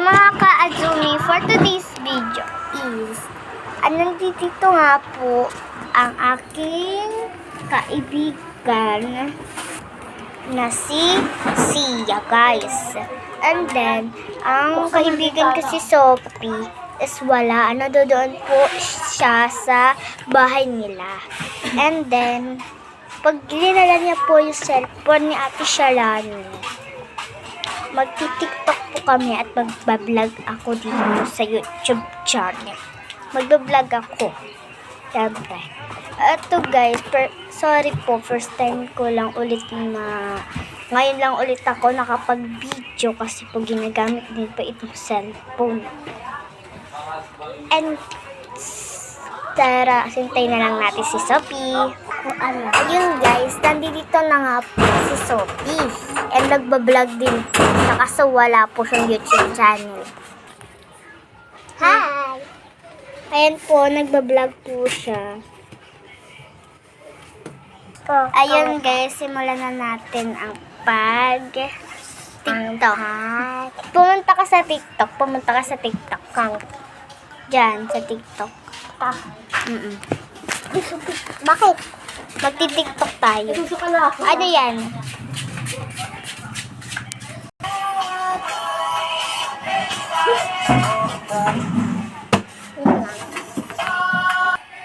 Mga ka-Azumi, for today's video is, nandito nga po ang aking kaibigan na si Sia, guys. And then, ang kaibigan ko si Sophie is wala. Doon po siya sa bahay nila. And then, pag dinala niya po yung cellphone ni Ate Shalani, magti-TikTok po kami at magbablog ako dito sa YouTube channel. Magbablog ako. Siyempre. Ito guys, sorry po, first time ko lang ulit ngayon lang ulit ako nakapag-video kasi po ginagamit din po itong cellphone. And tara, sintay na lang natin si Sophie. Ayun guys, nandito na nga po si Sophie. And nagbablog din po. Kaso wala po siyang YouTube channel. Hi! Ayan po, nagbablog po siya. Ayun guys, simulan na natin ang TikTok. Pumunta ka sa TikTok. Diyan, sa TikTok. Bakit? Magti-TikTok tayo. Ano yan?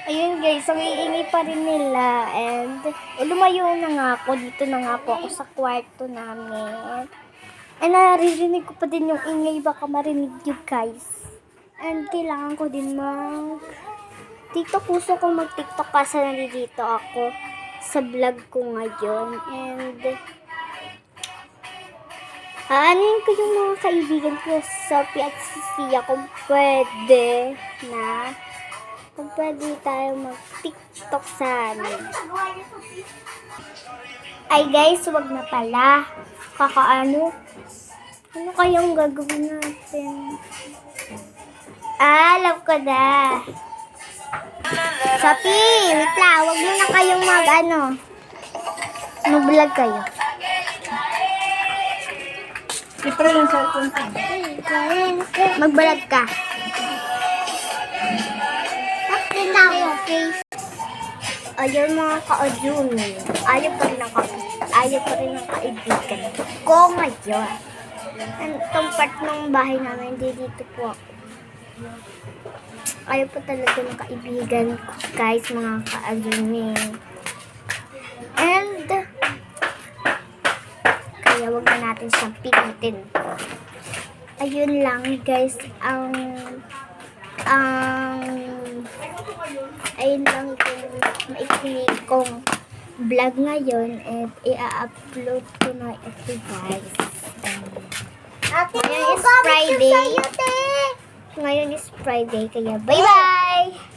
Ayun guys, ang iingi pa rin nila. And lumayo na nga ako. Dito na nga po ako sa kwarto namin. And naririnig ko pa din yung ingay. Baka marinig you guys. And kailangan ko din TikTok, puso ko mag-TikTok kasi nandito ako sa vlog ko ngayon. And aanin ko yung mga kaibigan ko, Sophie at Sia, kung pwede tayo mag-TikTok sa amin. Ay guys, wag na pala. Ano kayang gagawin natin? Alam ko na. Sophie, wait lang. Huwag mo na kayong mag-vlog kayo. Siyempre yung cellphone ko. Mag-vlog ka. Okay. Ayun mga ka-Azumi. Ayaw pa rin ang kaibigan ko ngayon. Itong part ng bahay namin, dito po ako. Ayaw po talaga ng kaibigan ko, guys, mga ka-Azumi. And kaya wag na natin siyang pilitin. Ayun lang guys, ayun lang yung maikli kong vlog ngayon and i-upload ko na ito guys. Ngayon is Friday. Ngayon is Friday, kaya bye-bye!